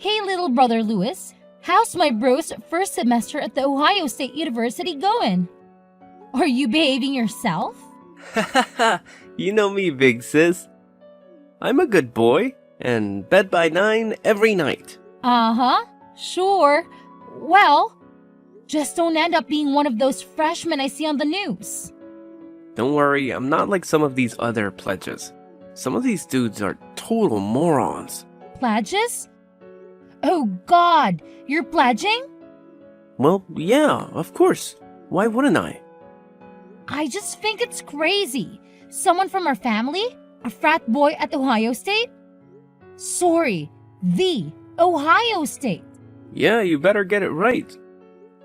Hey, little brother Lewis. How's my bro's first semester at the Ohio State University going? Are you behaving yourself? You know me, big sis. I'm a good boy, and bed by 9 every night. Uh-huh, sure. Well, just don't end up being one of those freshmen I see on the news. Don't worry, I'm not like some of these other pledges. Some of these dudes are total morons. Pledges? Oh God, you're pledging? Well, yeah, of course. Why wouldn't I? I just think it's crazy. Someone from our family? A frat boy at Ohio State? Sorry, the Ohio State. Yeah, you better get it right.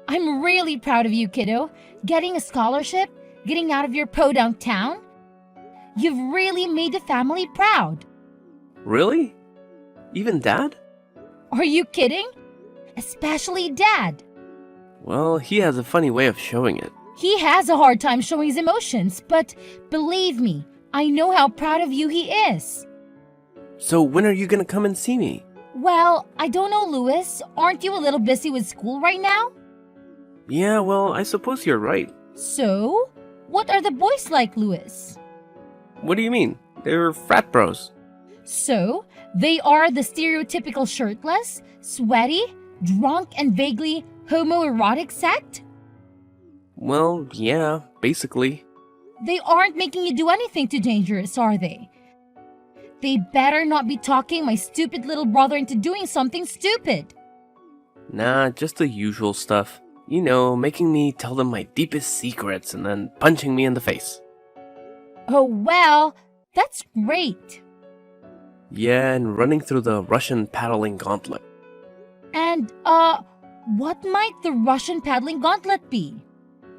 I'm really proud of you, kiddo. Getting a scholarship, getting out of your podunk town. You've really made the family proud. Really? Even Dad? Are you kidding? Especially Dad. Well, he has a funny way of showing it. He has a hard time showing his emotions, but believe me, I know how proud of you he is. So when are you gonna come and see me? Well, I don't know, Lewis. Aren't you a little busy with school right now? Yeah, well, I suppose you're right. So, what are the boys like, Lewis? What do you mean? They're frat bros. So, they are the stereotypical shirtless, sweaty, drunk, and vaguely homoerotic sect? Well, yeah, basically. They aren't making you do anything too dangerous, are they? They better not be talking my stupid little brother into doing something stupid. Nah, just the usual stuff. You know, making me tell them my deepest secrets and then punching me in the face. Oh, well, that's great. Yeah, and running through the Russian paddling gauntlet. And, what might the Russian paddling gauntlet be?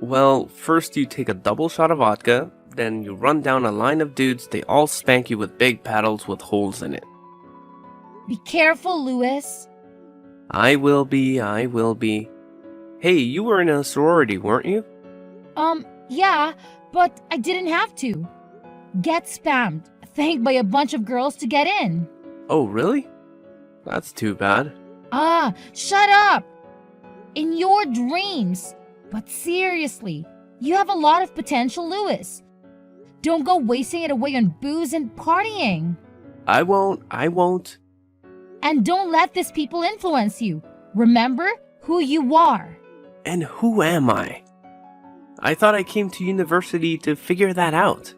Well, first you take a double shot of vodka, then you run down a line of dudes, they all spank you with big paddles with holes in it. Be careful, Lewis. I will be. Hey, you were in a sorority, weren't you? Yeah, but I didn't have to. Get spammed, thanked by a bunch of girls to get in. Oh, really? That's too bad. Ah, shut up! In your dreams. But seriously, you have a lot of potential, Lewis. Don't go wasting it away on booze and partying. I won't. And don't let these people influence you. Remember who you are. And who am I? I thought I came to university to figure that out.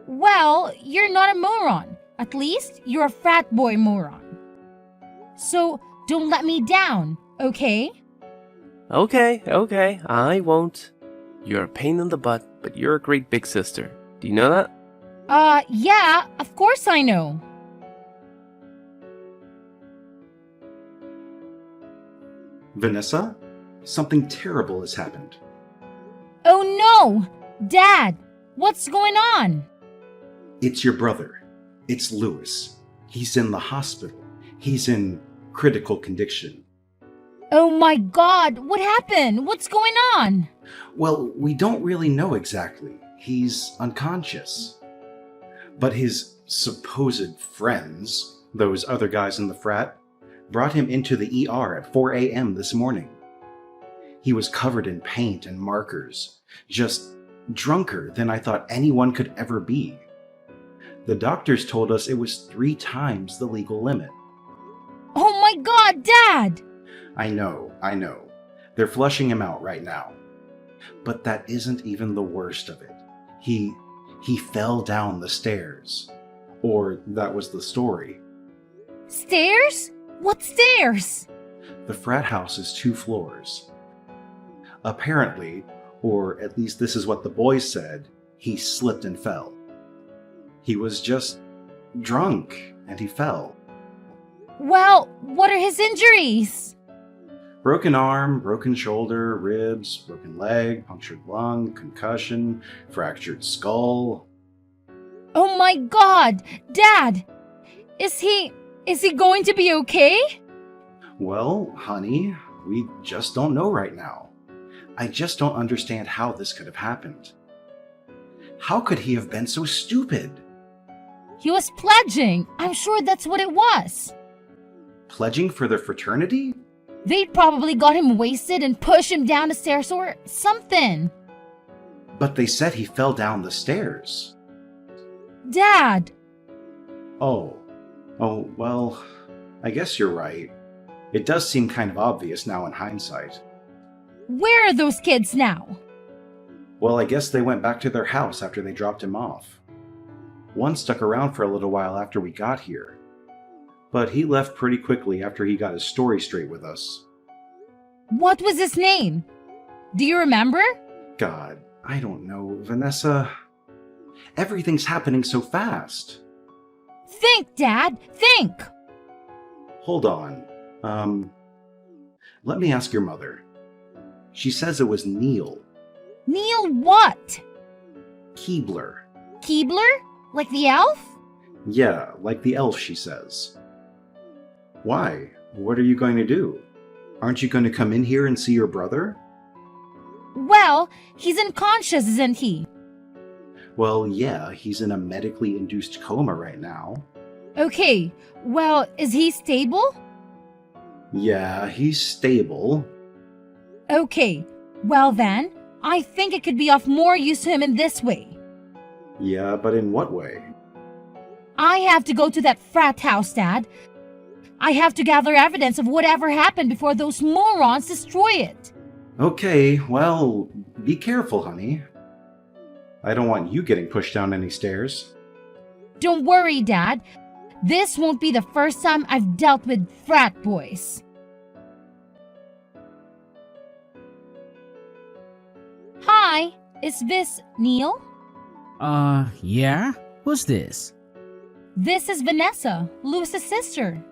Well, you're not a moron. At least you're a frat boy moron. So don't let me down, okay? Okay, I won't. You're a pain in the butt, but you're a great big sister. Do you know that? Yeah, of course I know. Vanessa, something terrible has happened. Oh no! Dad, what's going on? It's your brother. It's Lewis. He's in the hospital. He's in critical condition. Oh my God, what happened? What's going on? Well, we don't really know exactly. He's unconscious. But his supposed friends, those other guys in the frat, brought him into the ER at 4 a.m. this morning. He was covered in paint and markers, just drunker than I thought anyone could ever be. The doctors told us it was 3 times the legal limit. Oh my God, Dad! I know. They're flushing him out right now. But that isn't even the worst of it. He fell down the stairs. Or that was the story. Stairs? What stairs? The frat house is 2 floors. Apparently, or at least this is what the boys said, he slipped and fell. He was just drunk and he fell. Well, what are his injuries? Broken arm, broken shoulder, ribs, broken leg, punctured lung, concussion, fractured skull. Oh my God, Dad! Is he going to be okay? Well, honey, we just don't know right now. I just don't understand how this could have happened. How could he have been so stupid? He was pledging. I'm sure that's what it was. pledging for their fraternity? They probably got him wasted and pushed him down the stairs or something. But they said he fell down the stairs. Dad! Oh, well, I guess you're right. It does seem kind of obvious now in hindsight. Where are those kids now? Well, I guess they went back to their house after they dropped him off. One stuck around for a little while after we got here, but he left pretty quickly after he got his story straight with us. What was his name? Do you remember? God, I don't know, Vanessa. Everything's happening so fast. Think, Dad, think! Hold on. Let me ask your mother. She says it was Neil. Neil what? Keebler. Keebler? Like the elf? Yeah, like the elf, she says. Why? What are you going to do? Aren't you going to come in here and see your brother? Well, he's unconscious, isn't he? Well, yeah, he's in a medically induced coma right now. Okay, well, is he stable? Yeah, he's stable. Okay, well then, I think it could be of more use to him in this way. Yeah, but in what way? I have to go to that frat house, Dad. I have to gather evidence of whatever happened before those morons destroy it. Okay, well, be careful, honey. I don't want you getting pushed down any stairs. Don't worry, Dad. This won't be the first time I've dealt with frat boys. Hi, is this Neil? Yeah? Who's this? This is Vanessa, Lewis's sister.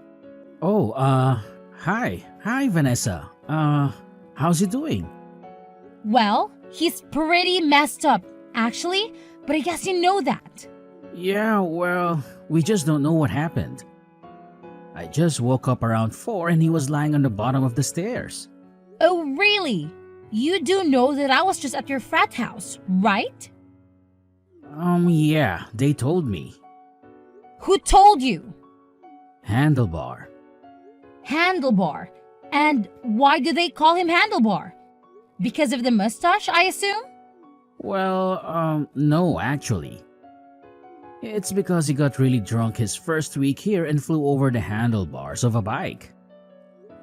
Oh, hi. Hi, Vanessa. How's he doing? Well, he's pretty messed up, actually, but I guess you know that. Yeah, well, we just don't know what happened. I just woke up around 4 and he was lying on the bottom of the stairs. Oh, really? You do know that I was just at your frat house, right? Yeah, they told me. Who told you? Handlebar. Handlebar. And why do they call him Handlebar? Because of the mustache, I assume? Well, no, actually. It's because he got really drunk his first week here and flew over the handlebars of a bike.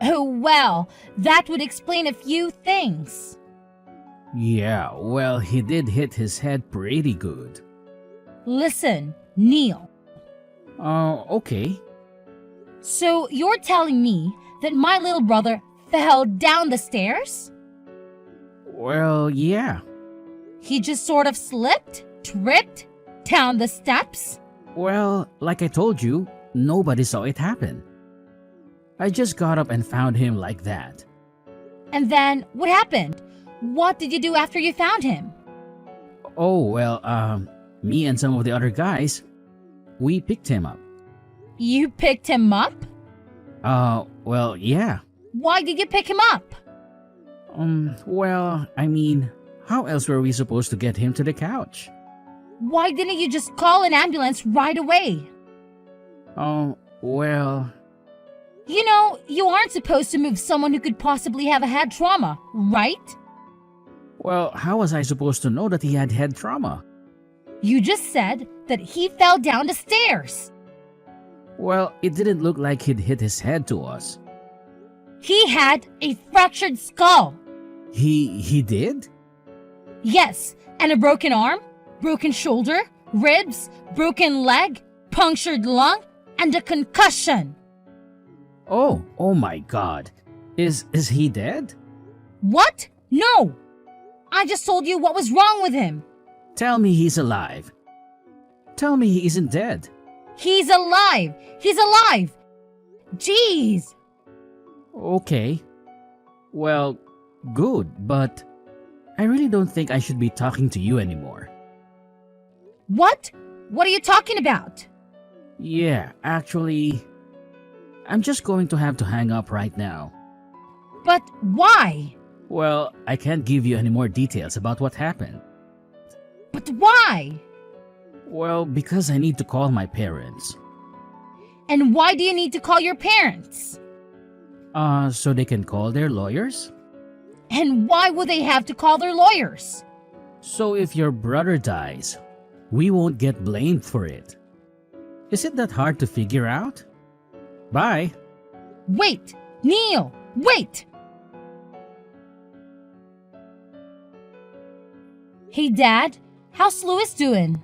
Oh, well, that would explain a few things. Yeah, well, he did hit his head pretty good. Listen, Neil. Okay. So you're telling me that my little brother fell down the stairs? Well, yeah. He just sort of slipped, tripped, down the steps? Well, like I told you, nobody saw it happen. I just got up and found him like that. And then, what happened? What did you do after you found him? Oh, well, me and some of the other guys, we picked him up. You picked him up? Well, yeah. Why did you pick him up? Well, I mean, how else were we supposed to get him to the couch? Why didn't you just call an ambulance right away? Oh, well... You know, you aren't supposed to move someone who could possibly have a head trauma, right? Well, how was I supposed to know that he had head trauma? You just said that he fell down the stairs. Well, it didn't look like he'd hit his head to us. He had a fractured skull. He did? Yes, and a broken arm, broken shoulder, ribs, broken leg, punctured lung, and a concussion. Oh my God. Is he dead? What? No! I just told you what was wrong with him. Tell me he's alive. Tell me he isn't dead. He's alive! He's alive! Jeez! Okay. Well, good, but I really don't think I should be talking to you anymore. What? What are you talking about? Yeah, actually, I'm just going to have to hang up right now. But why? Well, I can't give you any more details about what happened. But why? Well, because I need to call my parents. And why do you need to call your parents? So they can call their lawyers? And why would they have to call their lawyers? So if your brother dies, we won't get blamed for it. Is it that hard to figure out? Bye. Wait! Neil! Wait! Hey, Dad. How's Louis doing?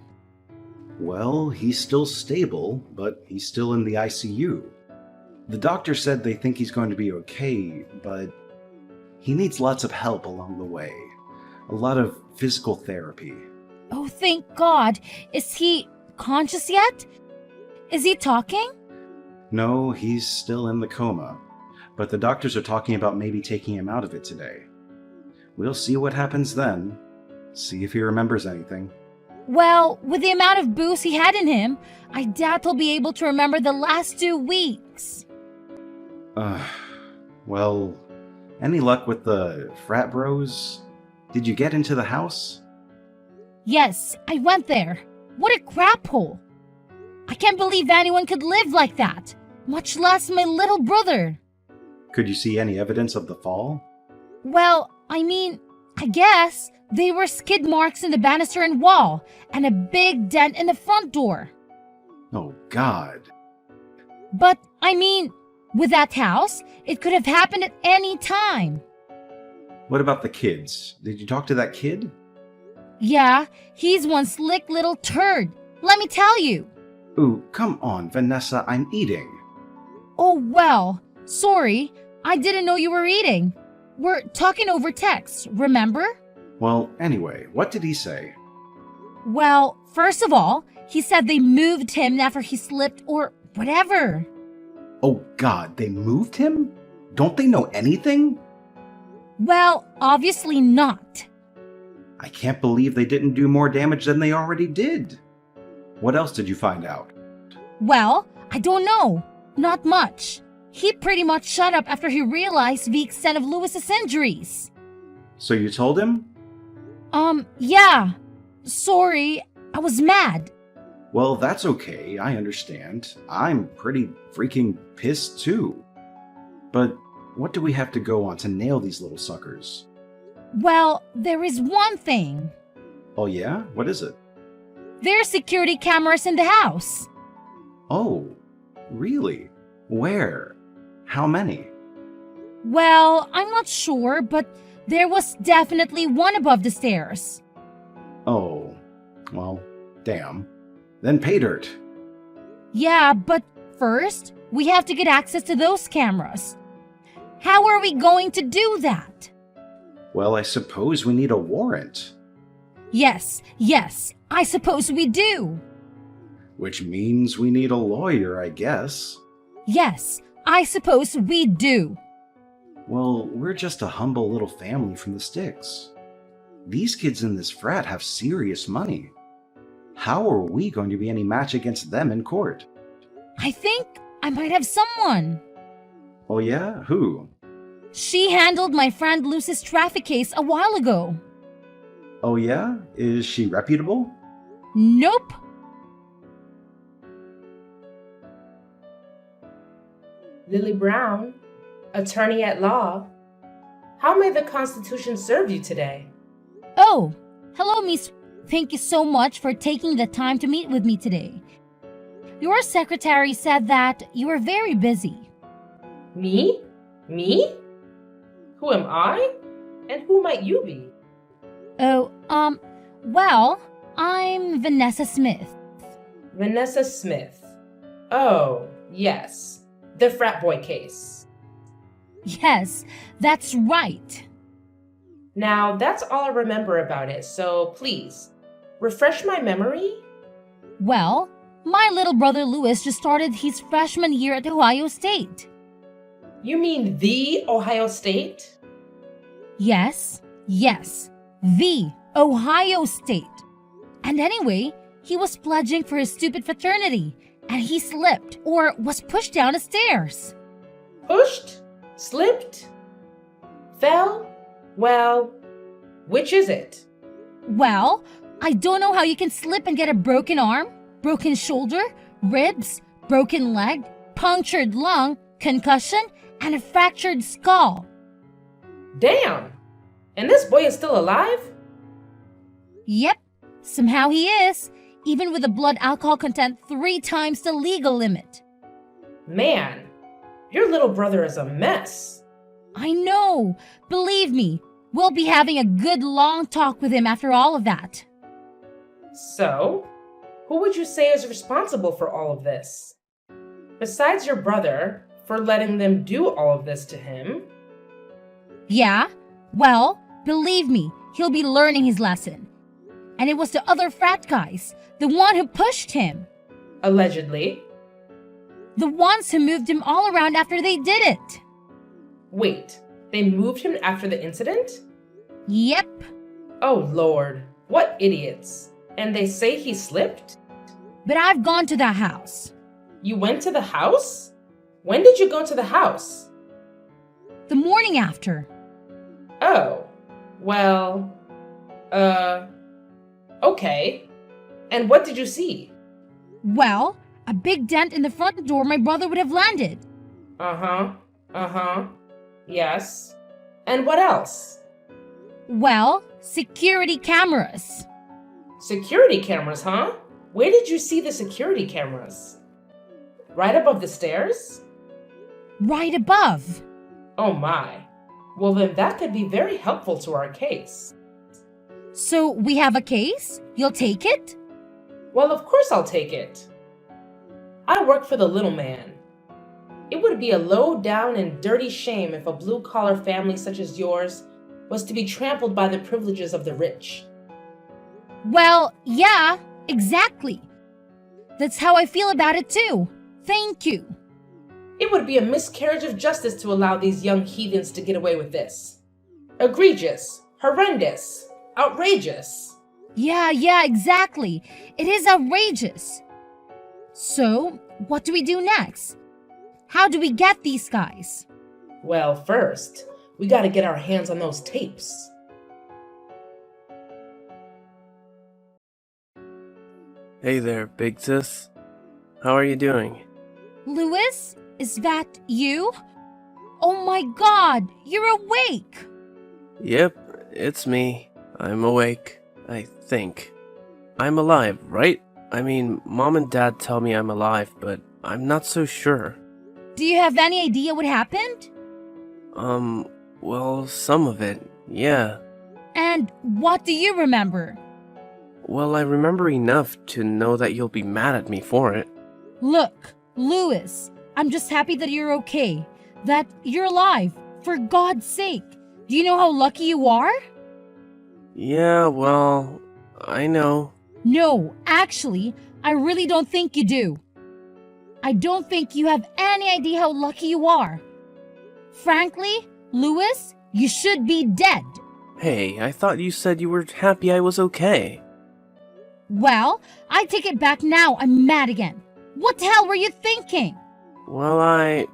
Well, he's still stable, but he's still in the ICU. The doctor said they think he's going to be okay, but he needs lots of help along the way. A lot of physical therapy. Oh, thank God. Is he conscious yet? Is he talking? No, he's still in the coma, but the doctors are talking about maybe taking him out of it today. We'll see what happens then. See if he remembers anything. Well, with the amount of booze he had in him, I doubt he'll be able to remember the last 2 weeks. Well, any luck with the frat bros? Did you get into the house? Yes, I went there. What a crap hole. I can't believe anyone could live like that, much less my little brother. Could you see any evidence of the fall? Well, I guess there were skid marks in the banister and wall, and a big dent in the front door. Oh, God. But, with that house, it could have happened at any time. What about the kids? Did you talk to that kid? Yeah, he's one slick little turd, let me tell you. Ooh, come on, Vanessa, I'm eating. Oh, well, sorry, I didn't know you were eating. We're talking over text, remember? Well, anyway, what did he say? Well, first of all, he said they moved him after he slipped or whatever. Oh, God, they moved him? Don't they know anything? Well, obviously not. I can't believe they didn't do more damage than they already did. What else did you find out? Well, I don't know. Not much. He pretty much shut up after he realized the extent of Louis's injuries. So you told him? Yeah. Sorry, I was mad. Well, that's okay, I understand. I'm pretty freaking pissed too. But what do we have to go on to nail these little suckers? Well, there is one thing. Oh yeah? What is it? There are security cameras in the house. Oh, really? Where? How many? Well, I'm not sure, but there was definitely one above the stairs. Oh, well, damn. Then pay dirt. Yeah, but first, we have to get access to those cameras. How are we going to do that? Well, I suppose we need a warrant. Yes, I suppose we do. Which means we need a lawyer, I guess. Yes, I suppose we do. Well, we're just a humble little family from the sticks. These kids in this frat have serious money. How are we going to be any match against them in court? I think I might have someone. Oh yeah? Who? She handled my friend Lucy's traffic case a while ago. Oh yeah? Is she reputable? Nope. Lily Brown, attorney at law. How may the Constitution serve you today? Oh, hello, Miss. Thank you so much for taking the time to meet with me today. Your secretary said that you were very busy. Me? Me? Who am I? And who might you be? Oh, well, I'm Vanessa Smith. Vanessa Smith. Oh, yes. The frat boy case. Yes, that's right. Now, that's all I remember about it, so please, refresh my memory? Well, my little brother Louis just started his freshman year at Ohio State. You mean the Ohio State? Yes, the Ohio State. And anyway, he was pledging for his stupid fraternity, and he slipped or was pushed down the stairs. Pushed? Slipped? Fell? Well, which is it? Well, I don't know how you can slip and get a broken arm, broken shoulder, ribs, broken leg, punctured lung, concussion, and a fractured skull. Damn! And this boy is still alive? Yep, somehow he is, even with a blood alcohol content 3 times the legal limit. Man, your little brother is a mess. I know. Believe me, we'll be having a good long talk with him after all of that. So, who would you say is responsible for all of this? Besides your brother, for letting them do all of this to him? Yeah? Well, believe me, he'll be learning his lesson. And it was the other frat guys, the one who pushed him. Allegedly. The ones who moved him all around after they did it. Wait, they moved him after the incident? Yep. Oh Lord, what idiots. And they say he slipped? But I've gone to that house. You went to the house? When did you go to the house? The morning after. Oh, well, okay. And what did you see? Well, a big dent in the front door my brother would have landed. Yes. And what else? Well, security cameras. Security cameras, huh? Where did you see the security cameras? Right above the stairs? Right above. Oh my. Well, then that could be very helpful to our case. So we have a case? You'll take it? Well, of course I'll take it. I work for the little man. It would be a low down and dirty shame if a blue-collar family such as yours was to be trampled by the privileges of the rich. Well, yeah, exactly. That's how I feel about it too. Thank you. It would be a miscarriage of justice to allow these young heathens to get away with this. Egregious, horrendous, outrageous. Yeah, exactly. It is outrageous. So, what do we do next? How do we get these guys? Well, first, we gotta get our hands on those tapes. Hey there, big sis. How are you doing? Louis, is that you? Oh my god, you're awake! Yep, it's me. I'm awake, I think. I'm alive, right? I mean, Mom and Dad tell me I'm alive, but I'm not so sure. Do you have any idea what happened? Well, some of it, yeah. And what do you remember? Well, I remember enough to know that you'll be mad at me for it. Look, Louis, I'm just happy that you're okay. That you're alive, for God's sake. Do you know how lucky you are? Yeah, well, I know. No, actually, I really don't think you do. I don't think you have any idea how lucky you are. Frankly, Louis, you should be dead. Hey, I thought you said you were happy I was okay. Well, I take it back now. I'm mad again. What the hell were you thinking? Well, I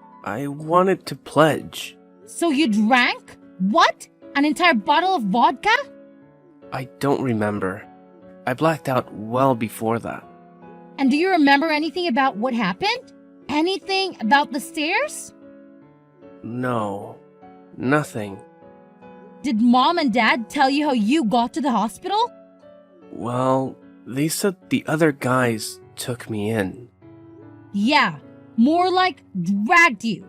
wanted to pledge. So you drank? What? An entire bottle of vodka? I don't remember. I blacked out well before that. And do you remember anything about what happened? Anything about the stairs? No, nothing. Did Mom and Dad tell you how you got to the hospital? Well, they said the other guys took me in. Yeah, more like dragged you.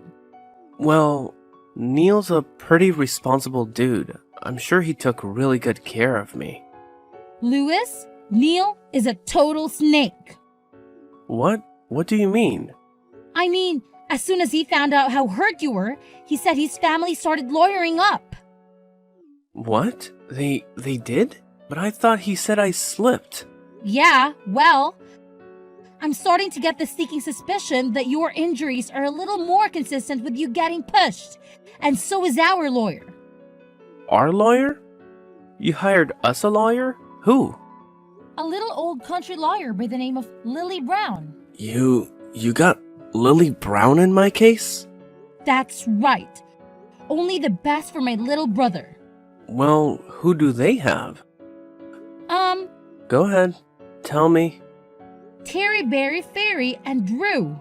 Well, Neil's a pretty responsible dude. I'm sure he took really good care of me. Louis, Neil is a total snake. What? What do you mean? I mean, as soon as he found out how hurt you were, he said his family started lawyering up. What? They did? But I thought he said I slipped. Yeah, well, I'm starting to get the sneaking suspicion that your injuries are a little more consistent with you getting pushed. And so is our lawyer. Our lawyer? You hired us a lawyer? Who? A little old country lawyer by the name of Lily Brown. You got Lily Brown in my case? That's right. Only the best for my little brother. Well, who do they have? Go ahead. Tell me. Terry, Barry, Fairy, and Drew.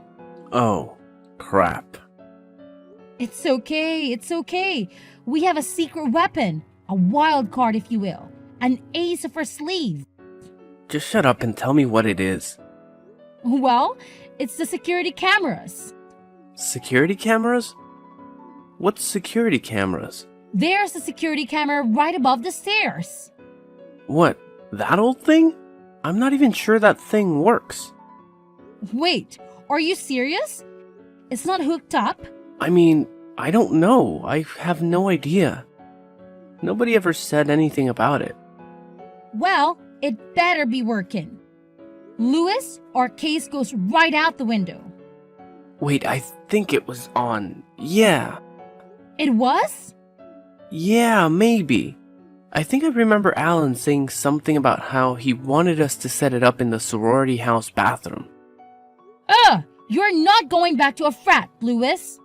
Oh, crap. It's okay, it's okay. We have a secret weapon, a wild card, if you will, an ace up our sleeve. Just shut up and tell me what it is. Well, it's the security cameras. Security cameras? What's security cameras? There's a security camera right above the stairs. What, that old thing? I'm not even sure that thing works. Wait, are you serious? It's not hooked up? I mean, I don't know. I have no idea. Nobody ever said anything about it. Well, it better be working. Lewis, our case goes right out the window. Wait, I think it was on. Yeah. It was? Yeah, maybe. I think I remember Alan saying something about how he wanted us to set it up in the sorority house bathroom. You're not going back to a frat, Lewis.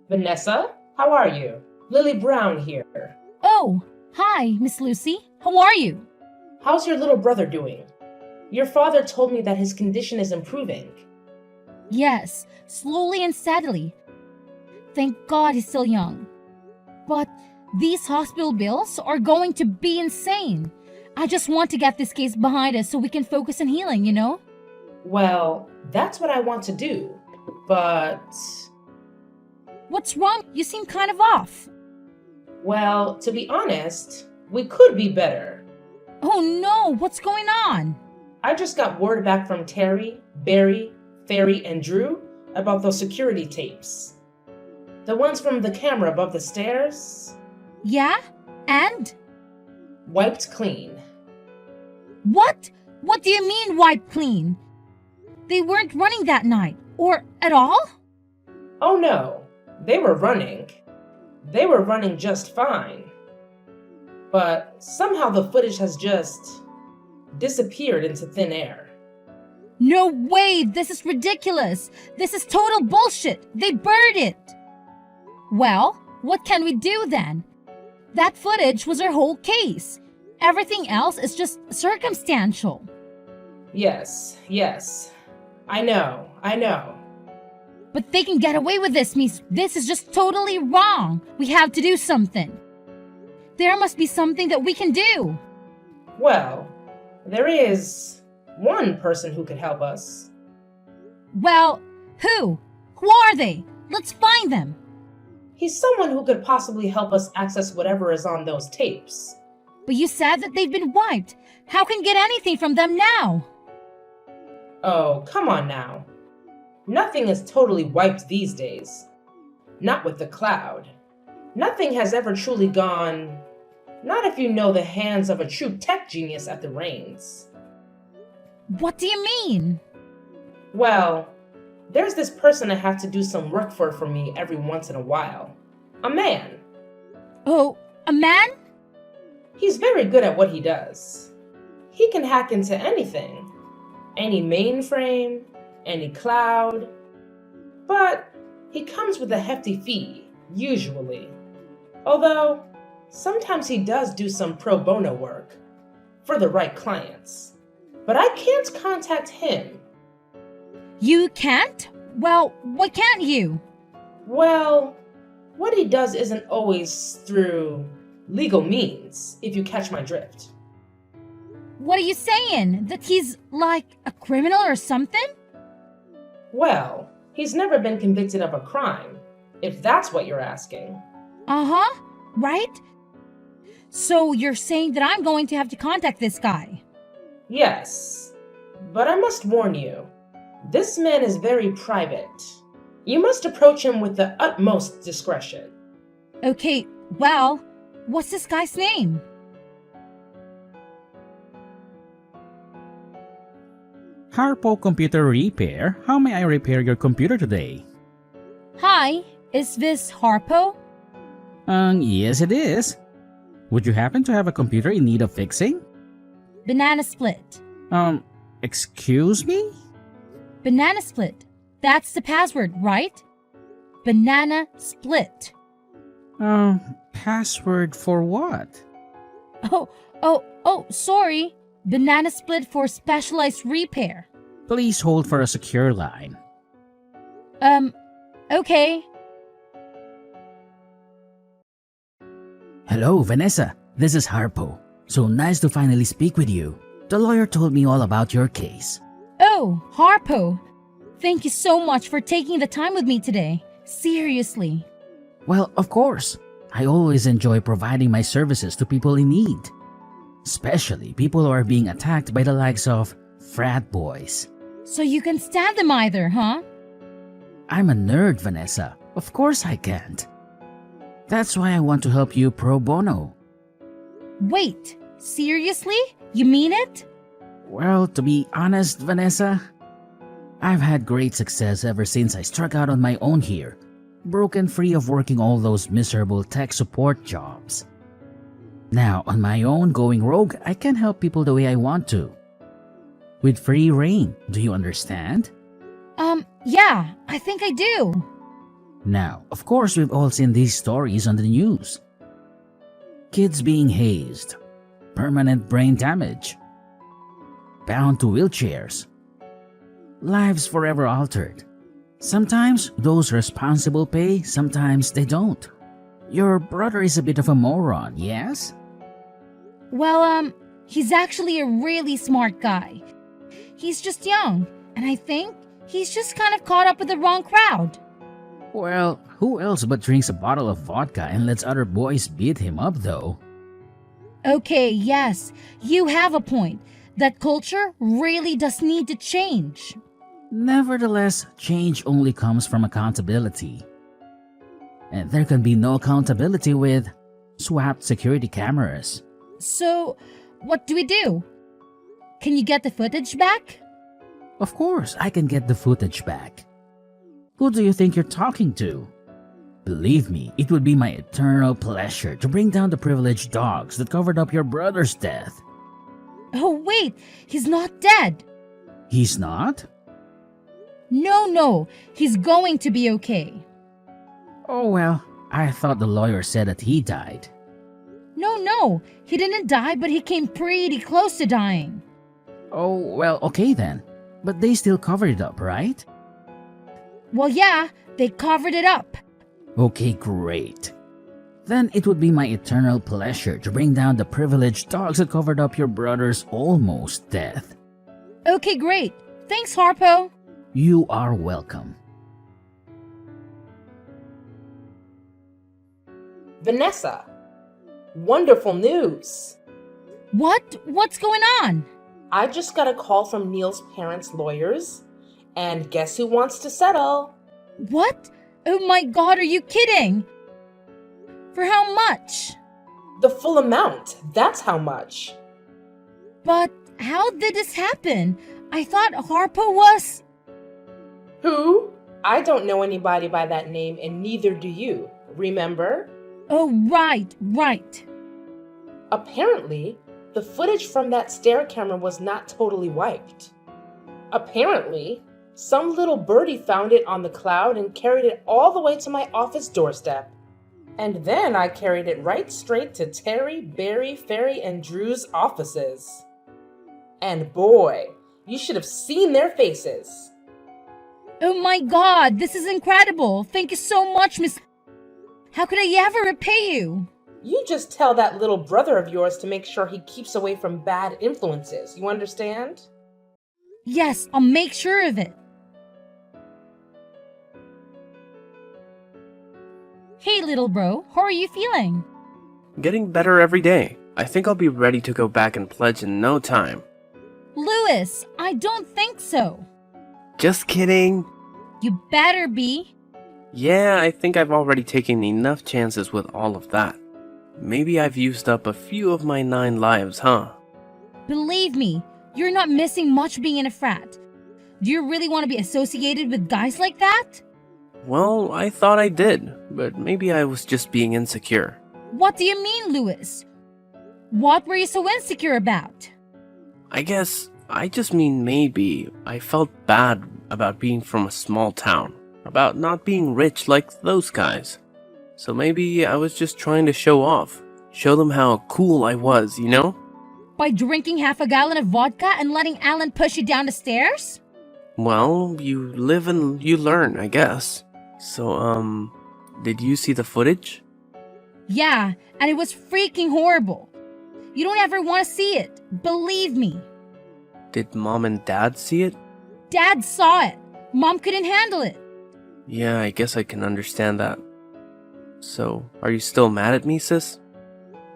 Vanessa, how are you? Lily Brown here. Oh, hi, Miss Lucy. How are you? How's your little brother doing? Your father told me that his condition is improving. Yes, slowly and steadily. Thank God he's still young. But these hospital bills are going to be insane. I just want to get this case behind us so we can focus on healing, you know? Well, that's what I want to do. But, What's wrong? You seem kind of off. well, to be honest, we could be better. Oh no, what's going on? I just got word back from Terry, Barry, Ferry, and Drew about those security tapes. The ones from the camera above the stairs, Yeah? And? wiped clean. What? What do you mean wiped clean? They weren't running that night, or at all? Oh no, they were running. They were running just fine. But somehow the footage has just disappeared into thin air. No way, this is ridiculous. This is total bullshit. They buried it. Well, what can we do then? That footage was our whole case. Everything else is just circumstantial. Yes. I know. But they can get away with this, Miss. This is just totally wrong. We have to do something. There must be something that we can do. Well, there is one person who could help us. Well, who? Who are they? Let's find them. He's someone who could possibly help us access whatever is on those tapes. But you said that they've been wiped. How can we get anything from them now? Oh, come on now. Nothing is totally wiped these days. Not with the cloud. Nothing has ever truly gone. Not if you know the hands of a true tech genius at the reins. What do you mean? Well, there's this person I have to do some work for me every once in a while. A man. Oh, a man? He's very good at what he does. He can hack into anything. Any mainframe, any cloud. But he comes with a hefty fee, usually. Although, sometimes he does do some pro bono work for the right clients. But I can't contact him. You can't? Well, why can't you? Well, what he does isn't always through legal means, if you catch my drift. What are you saying? That he's like a criminal or something? Well, he's never been convicted of a crime, if that's what you're asking. Uh-huh, right? So you're saying that I'm going to have to contact this guy? Yes, but I must warn you, this man is very private. You must approach him with the utmost discretion. Okay, well, what's this guy's name? Harpo Computer Repair. How may I repair your computer today? Hi, is this Harpo? Yes it is. Would you happen to have a computer in need of fixing? Banana Split. Excuse me? Banana Split. That's the password, right? Banana Split. Password for what? Oh, sorry. Banana Split for specialized repair. Please hold for a secure line. Okay. Hello, Vanessa. This is Harpo. So nice to finally speak with you. The lawyer told me all about your case. Oh, Harpo. Thank you so much for taking the time with me today. Seriously. Well, of course. I always enjoy providing my services to people in need. Especially people who are being attacked by the likes of frat boys. So you can stand them either, huh? I'm a nerd, Vanessa. Of course I can't. That's why I want to help you pro bono. Wait, seriously? You mean it? Well, to be honest, Vanessa, I've had great success ever since I struck out on my own here, broken free of working all those miserable tech support jobs. Now, on my own going rogue, I can help people the way I want to. With free reign, do you understand? Yeah, I think I do. Now, of course, we've all seen these stories on the news. Kids being hazed, permanent brain damage, bound to wheelchairs, lives forever altered. Sometimes those responsible pay, sometimes they don't. Your brother is a bit of a moron, yes? Well, he's actually a really smart guy. He's just young, and I think he's just kind of caught up with the wrong crowd. Well, who else but drinks a bottle of vodka and lets other boys beat him up, though? Okay, yes, you have a point. That culture really does need to change. Nevertheless, change only comes from accountability. And there can be no accountability with swapped security cameras. So, what do we do? Can you get the footage back? Of course, I can get the footage back. Who do you think you're talking to? Believe me, it would be my eternal pleasure to bring down the privileged dogs that covered up your brother's death. Oh, wait, he's not dead. He's not? No, he's going to be okay. Oh well, I thought the lawyer said that he died. No, he didn't die, but he came pretty close to dying. Oh well, okay then. But they still covered it up, right? Well, yeah, they covered it up. Okay, great. Then it would be my eternal pleasure to bring down the privileged dogs that covered up your brother's almost death. Okay, great. Thanks, Harpo. You are welcome. Vanessa, wonderful news. What? What's going on? I just got a call from Neil's parents' lawyers, and guess who wants to settle? What? Oh my god, are you kidding? For how much? The full amount, that's how much. But how did this happen? I thought Harpo was... Who? I don't know anybody by that name, and neither do you, remember? Oh, right. Apparently, the footage from that stair camera was not totally wiped. Apparently, some little birdie found it on the cloud and carried it all the way to my office doorstep. And then I carried it right straight to Terry, Barry, Ferry, and Drew's offices. And boy, you should have seen their faces. Oh my god, this is incredible. Thank you so much, Miss... How could I ever repay you? You just tell that little brother of yours to make sure he keeps away from bad influences, you understand? Yes, I'll make sure of it. Hey, little bro, how are you feeling? Getting better every day. I think I'll be ready to go back and pledge in no time. Louis, I don't think so. Just kidding. You better be. Yeah, I think I've already taken enough chances with all of that. Maybe I've used up a few of my 9 lives, huh? Believe me, you're not missing much being in a frat. Do you really want to be associated with guys like that? Well, I thought I did, but maybe I was just being insecure. What do you mean, Louis? What were you so insecure about? I guess I just mean maybe I felt bad about being from a small town, about not being rich like those guys. So maybe I was just trying to show off, show them how cool I was, you know? By drinking half a gallon of vodka and letting Alan push you down the stairs? Well, you live and you learn, I guess. So, did you see the footage? Yeah, and it was freaking horrible. You don't ever want to see it. Believe me. Did Mom and Dad see it? Dad saw it. Mom couldn't handle it. Yeah, I guess I can understand that. So, are you still mad at me, sis?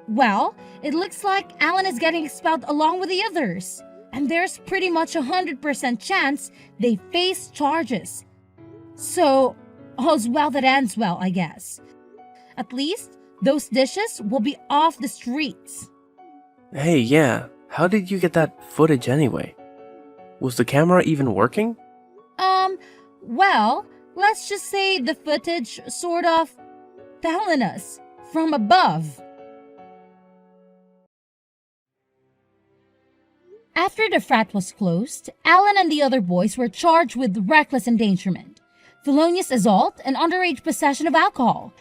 Well, it looks like Alan is getting expelled along with the others. And there's pretty much 100% chance they face charges. So, all's well that ends well, I guess. At least, those dishes will be off the streets. Hey, yeah, how did you get that footage anyway? Was the camera even working? Well, let's just say the footage sort of fell on us from above. After the frat was closed, Alan and the other boys were charged with reckless endangerment, felonious assault, and underage possession of alcohol.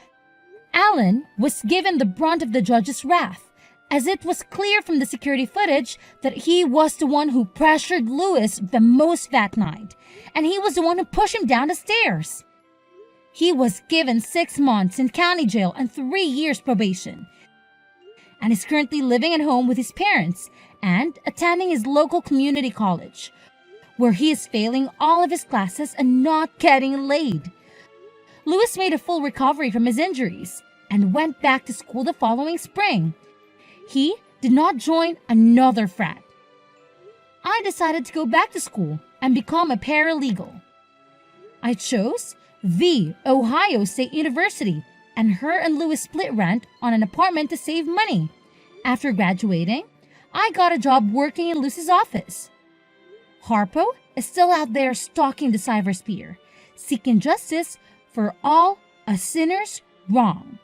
Alan was given the brunt of the judge's wrath, as it was clear from the security footage that he was the one who pressured Lewis the most that night, and he was the one who pushed him down the stairs. He was given 6 months in county jail and 3 years probation, and is currently living at home with his parents and attending his local community college, where he is failing all of his classes and not getting laid. Lewis made a full recovery from his injuries and went back to school the following spring. He did not join another frat. I decided to go back to school and become a paralegal. I chose the Ohio State University, and her and Lewis split rent on an apartment to save money. After graduating, I got a job working in Lewis's office. Harpo is still out there stalking the cybersphere, seeking justice for all a sinner's wrong.